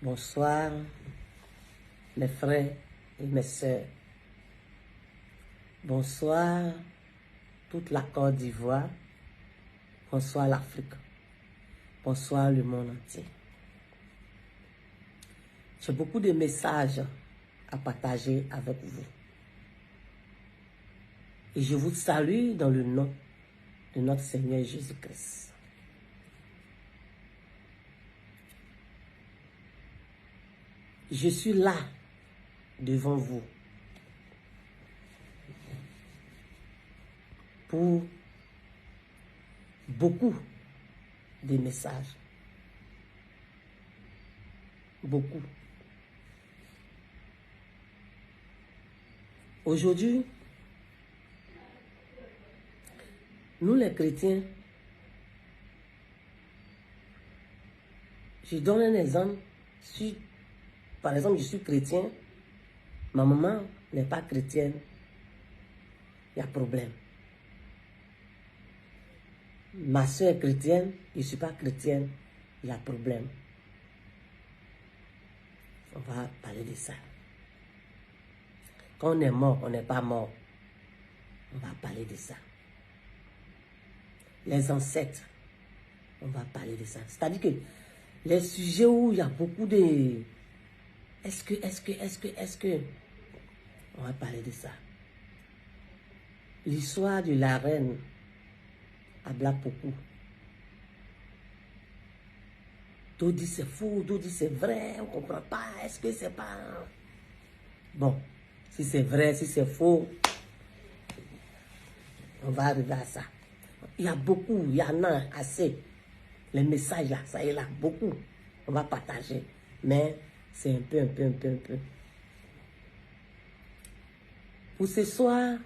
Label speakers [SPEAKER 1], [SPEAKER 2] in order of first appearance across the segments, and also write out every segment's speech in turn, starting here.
[SPEAKER 1] Bonsoir, mes frères et mes sœurs. Bonsoir, toute la Côte d'Ivoire. Bonsoir l'Afrique. Bonsoir le monde entier. J'ai beaucoup de messages à partager avec vous. Et je vous salue dans le nom de notre Seigneur Jésus-Christ. Je suis là, devant vous, pour beaucoup de messages. Beaucoup. Aujourd'hui, nous les chrétiens, je donne un exemple. Si, par exemple, je suis chrétien, ma maman n'est pas chrétienne, il y a problème. Ma soeur est chrétienne, je ne suis pas chrétienne, il y a problème. On va parler de ça. Quand on est mort, on n'est pas mort. On va parler de ça. Les ancêtres, on va parler de ça. C'est-à-dire que les sujets où il y a beaucoup de... Est-ce que... On va parler de ça. L'histoire de la reine Ablapoku. D'autres disent c'est faux, d'autres disent c'est vrai, on ne comprend pas. Est-ce que c'est pas... Bon, si c'est vrai, si c'est faux, on va arriver à ça. Il y a beaucoup, il y en a assez. Les messages là, ça y est là, beaucoup. On va partager. Mais c'est un peu. Pour ce soir,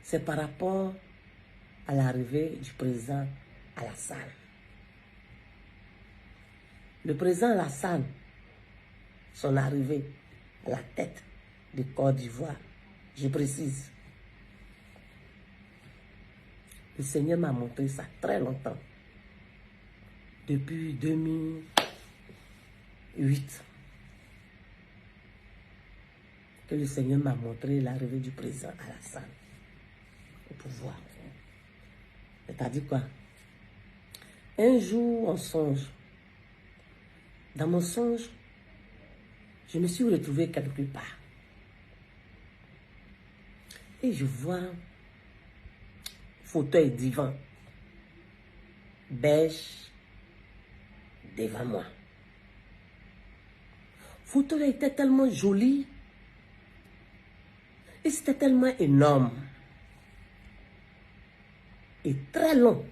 [SPEAKER 1] c'est par rapport à l'arrivée du président Alassane. Le président Alassane, son arrivée à la tête de Côte d'Ivoire, je précise. Le Seigneur m'a montré ça très longtemps. Depuis 2008. Que le Seigneur m'a montré l'arrivée du président Alassane au pouvoir. C'est-à-dire quoi? Un jour, on songe. Dans mon songe, je me suis retrouvé quelque part. Et je vois fauteuil divan beige devant moi. Le fauteuil était tellement joli et c'était tellement énorme et très long.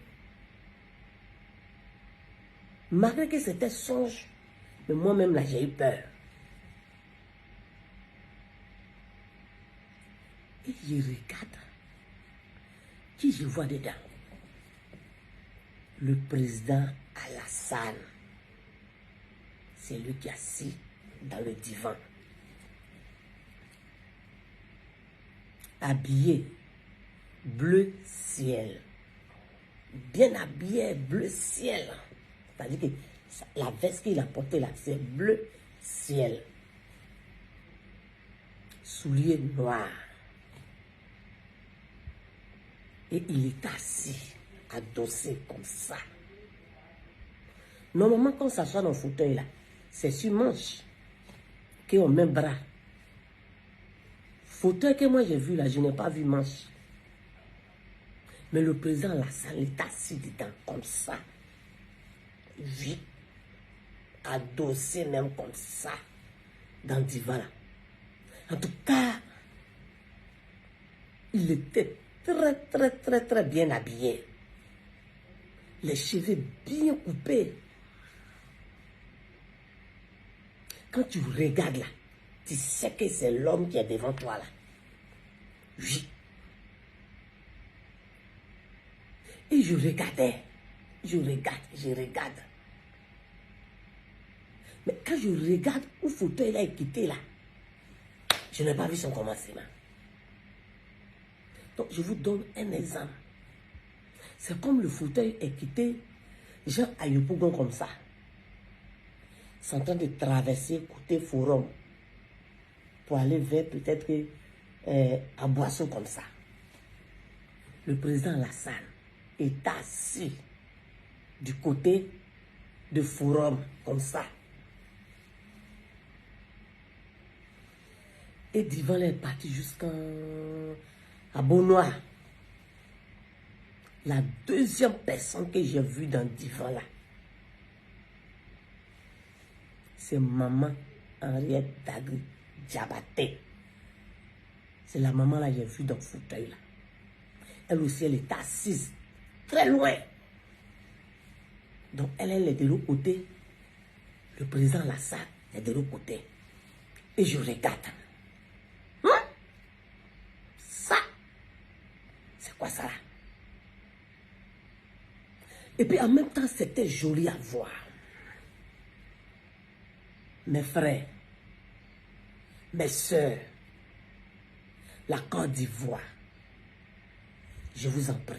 [SPEAKER 1] Malgré que c'était songe, mais moi-même là j'ai eu peur. Et je regarde qui je vois dedans. Le président Alassane. C'est lui qui est assis dans le divan. Habillé bleu ciel. Bien habillé bleu ciel. C'est-à-dire que la veste qu'il a portée là, c'est bleu ciel. Souliers noirs. Et il est assis, adossé comme ça. Normalement, quand on s'assoit dans le fauteuil là, c'est sur manche qu'on met bras. Fauteuil que moi j'ai vu là, je n'ai pas vu manche. Mais le président Alassane est assis dedans comme ça. Oui. Adossé même comme ça. Dans le divan là. En tout cas, il était très bien habillé. Les cheveux bien coupés. Quand tu regardes là, tu sais que c'est l'homme qui est devant toi là. Oui. Et je regardais. Je regarde. Mais quand je regarde où le fauteuil là est quitté là, je n'ai pas vu son commencement. Donc je vous donne un exemple. C'est comme le fauteuil est quitté, genre à Yopougon comme ça. sont en train de traverser côté Forum pour aller vers peut-être à Boisseau comme ça. Le président Alassane est assis du côté de Forum comme ça. Et Divan est parti jusqu'à Beaunois. La deuxième personne que j'ai vue dans Divan là, c'est maman Henriette Dagri Diabaté. C'est la maman là que j'ai vue dans le fauteuil là. Elle aussi, elle est assise très loin. Donc elle est de l'autre côté. Le président Alassane est de l'autre côté. Et je regarde. Ça, c'est quoi ça là? Et puis en même temps, c'était joli à voir. Mes frères, mes soeurs, la Côte d'Ivoire, je vous en prie.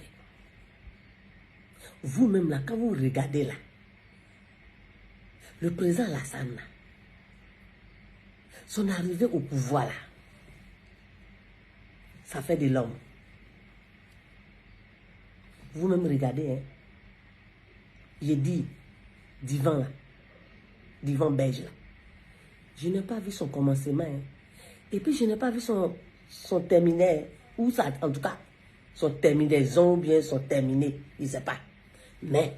[SPEAKER 1] Vous-même là, quand vous regardez là, le président Alassane là, son arrivée au pouvoir là, ça fait de l'homme. Vous-même regardez, hein. J'ai dit, Divan là, Divan belge là. Je n'ai pas vu son commencement. Hein. Et puis je n'ai pas vu son terminaire. Ou ça, en tout cas, son terminaison ou bien son terminé. Je ne sais pas. Mais,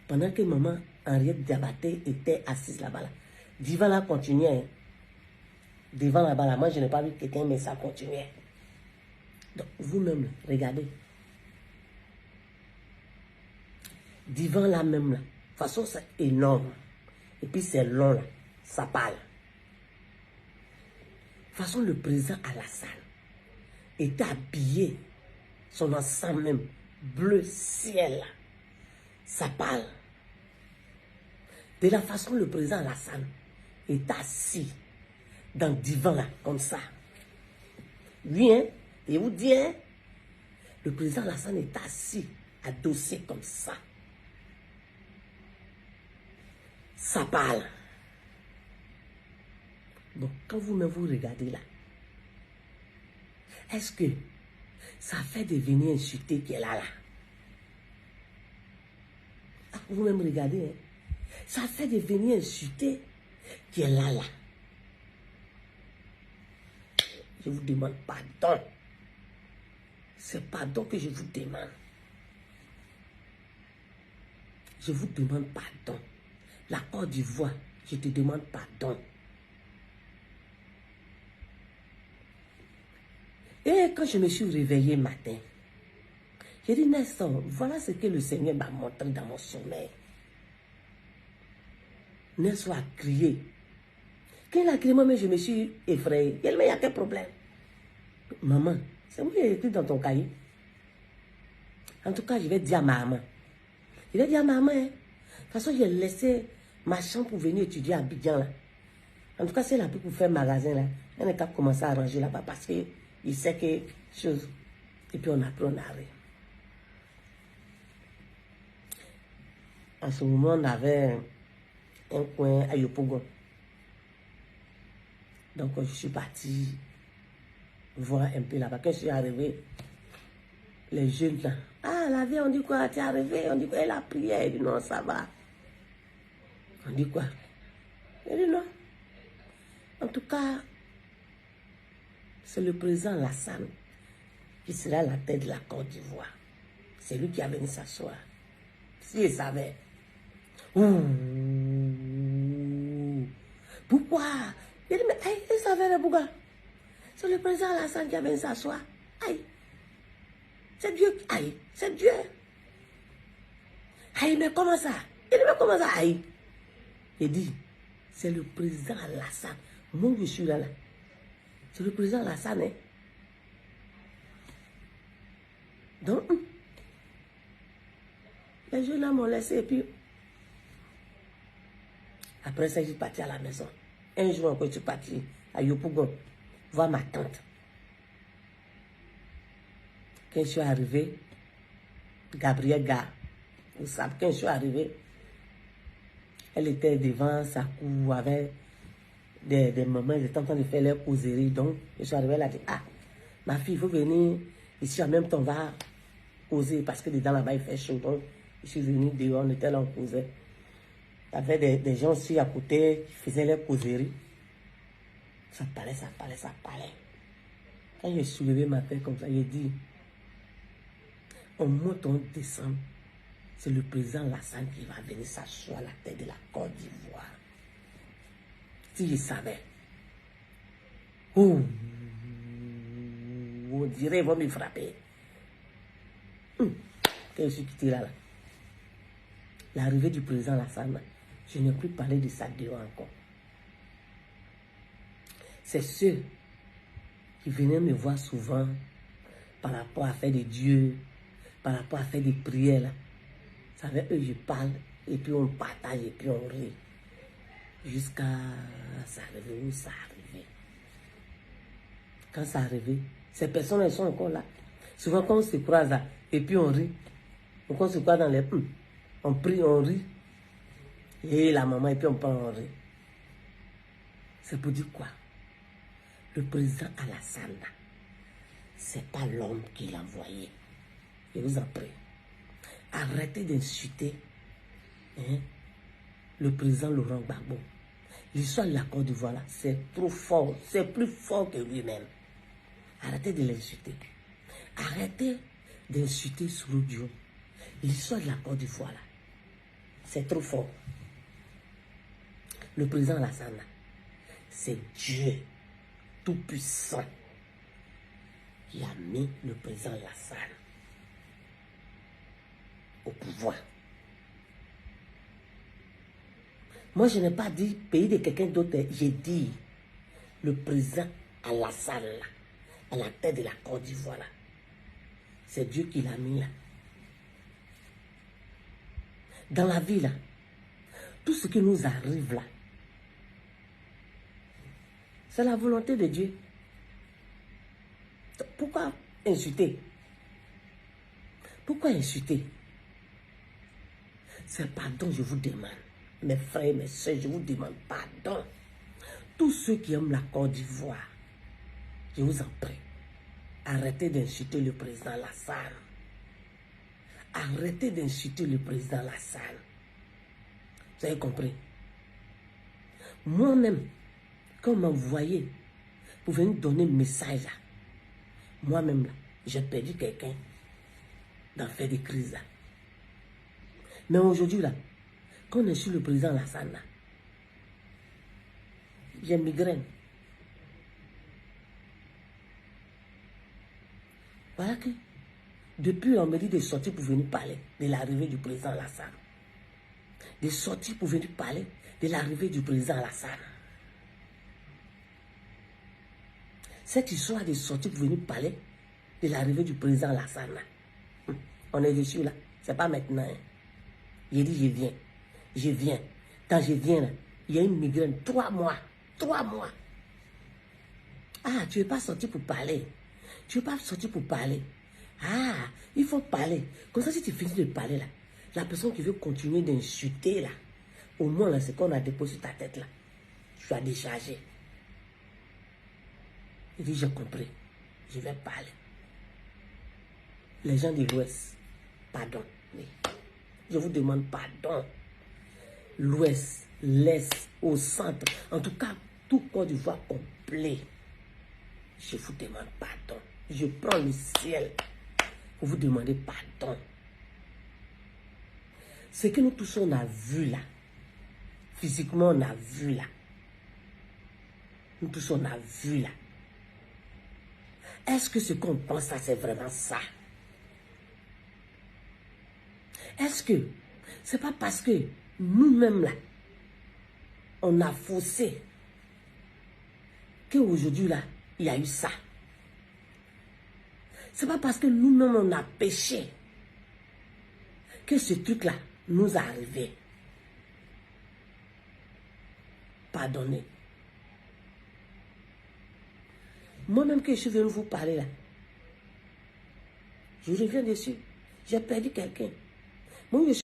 [SPEAKER 1] pendant que maman Henriette Diabaté était assise là-bas, là, Divan là continuait. Hein. Devant là-bas, là, moi je n'ai pas vu quelqu'un, mais ça continuait. Donc, vous-même, regardez. Divan là même là. De toute façon, c'est énorme. Et puis c'est long là. Ça parle. De toute façon, le président Alassane était habillé, son ensemble même, bleu ciel là. Ça parle. De la façon, le président Alassane est assis dans le divan là, comme ça. Lui, hein, et vous dit, hein, le président Alassane est assis, adossé comme ça. Ça parle. Bon, quand vous-même vous regardez là, est-ce que ça fait devenir insulté qu'elle a là? Ah, vous-même regardez, hein? Ça fait devenir insulté qu'elle a là. Je vous demande pardon. C'est pardon que je vous demande. Je vous demande pardon. La Côte d'Ivoire, je te demande pardon. Et quand je me suis réveillé matin, j'ai dit, Nestor, voilà ce que le Seigneur m'a montré dans mon sommeil. Nestor a crié. Quand il a crié, moi, je me suis effrayée. Il m'a dit, il y a quel problème? Maman, c'est moi qui ai écrit dans ton cahier. En tout cas, je vais dire à maman. Je vais dire à maman, hein. De toute façon, j'ai laissé ma chambre pour venir étudier à Abidjan, là. En tout cas, c'est là pour faire magasin, là. Elle n'a qu'à commencer à ranger là-bas parce qu'il sait que chose. Et puis, on a pris, on arrive. En ce moment, on avait un coin à Yopougon. Donc, je suis partie voir un peu là-bas. Quand je suis arrivée, les jeunes là, ah, la vie, on dit quoi? Tu es arrivé? On dit quoi? Elle a prié. Elle dit non, ça va. On dit quoi? Elle dit non. En tout cas, c'est le président Alassane qui sera à la tête de la Côte d'Ivoire. C'est lui qui a venu s'asseoir. S'il savait. Ouh. Pourquoi? Il dit, mais il savait le bouga. C'est le président Alassane qui a venu s'asseoir. Aïe. C'est Dieu. Aïe. C'est Dieu. Aïe, mais comment ça? Il dit, mais comment ça? Aïe. Il dit, c'est le président Alassane. Moi, je suis là. C'est le président Alassane. Hein? Donc, les jeunes là m'ont laissé et puis, après ça, je suis parti à la maison. Un jour encore, je suis parti à Yopougon voir ma tante. Quand je suis arrivé, Gabriel Gare, vous savez, quand je suis arrivé, Elle était devant sa cour avec des mamans, ils étaient en train de faire leur causerie. Donc, je suis arrivé là, dit, ah, ma fille, il faut venir ici en même temps, on va causer parce que dedans là-bas, il fait chaud. Donc, je suis venu dehors, on était là, on causait. Il y avait des gens aussi à côté qui faisaient leur causerie. Ça parlait, ça parlait, ça parlait. Quand j'ai soulevé ma tête comme ça, j'ai dit, on monte, on descend. C'est le président Lassane qui va venir s'asseoir à la tête de la Côte d'Ivoire. Si je savais, on dirait qu'ils vont me frapper. Quand je suis quitté là, l'arrivée du président Lassane, je n'ai plus parlé de ça dehors encore. C'est ceux qui venaient me voir souvent par rapport à faire des dieux, par rapport à faire des prières. Là. C'est avec eux je parle, et puis on partage, et puis on rit. Jusqu'à ça arrive où ça arrive. Quand ça arrive, ces personnes elles sont encore là. Souvent quand on se croise là, et puis on rit. Donc on se croise dans les... On prie, on rit. Et la maman, et puis on parle, on rit. C'est pour dire quoi? Le président Alassane, c'est pas l'homme qui l'a envoyé. Je vous en prie. Arrêtez d'insulter le président Laurent Gbagbo. L'histoire de la Côte d'Ivoire, c'est trop fort. C'est plus fort que lui-même. Arrêtez de l'insulter. Arrêtez d'insulter Souloudio. L'histoire de la Côte d'Ivoire, c'est trop fort. Le président Alassane, c'est Dieu tout-puissant qui a mis le président Lassane au pouvoir. Moi, je n'ai pas dit pays de quelqu'un d'autre. J'ai dit le président Alassane, à la tête de la Côte d'Ivoire. C'est Dieu qui l'a mis là. Dans la vie, là, tout ce qui nous arrive là, c'est la volonté de Dieu. Pourquoi insulter? Pourquoi insulter? C'est pardon, je vous demande. Mes frères et mes soeurs, je vous demande pardon. Tous ceux qui aiment la Côte d'Ivoire, je vous en prie, arrêtez d'insulter le président Lassane. Arrêtez d'insulter le président Lassane. Vous avez compris? Moi-même, quand on m'a envoyé pour venir donner le message, moi-même, j'ai perdu quelqu'un dans faire des crises. Là. Mais aujourd'hui, là, quand on est sur le président Lassane, j'ai migraine. Voilà que, depuis, on me dit de sortir pour venir parler de l'arrivée du président Lassane. De sortir pour venir parler de l'arrivée du président Lassane. Cette histoire de sortir pour venir parler de l'arrivée du président Lassane. On est dessus là. C'est pas maintenant. Hein. J'ai dit, je viens. Je viens. Quand je viens là, il y a une migraine. 3 mois. 3 mois. Ah, tu ne veux pas sortir pour parler. Tu ne veux pas sortir pour parler. Ah, il faut parler. Comme ça, si tu finis de parler là, la personne qui veut continuer d'insulter là, au moins là, c'est qu'on a déposé ta tête là. Tu as déchargé. Il dit, j'ai compris. Je vais parler. Les gens de l'Ouest, pardon. Oui. Je vous demande pardon. L'Ouest, l'Est, au centre, en tout cas, tout Côte d'Ivoire complet. Je vous demande pardon. Je prends le ciel pour vous demander pardon. Ce que nous tous on a vu là, physiquement on a vu là, nous tous on a vu là. Est-ce que ce qu'on pense là, c'est vraiment ça? Est-ce que c'est pas parce que nous-mêmes là, on a faussé qu'aujourd'hui là, il y a eu ça? C'est pas parce que nous-mêmes on a péché que ce truc-là nous est arrivé. Pardonnez. Moi-même que je suis venu vous parler là, je reviens dessus. J'ai perdu quelqu'un. Moi, je suis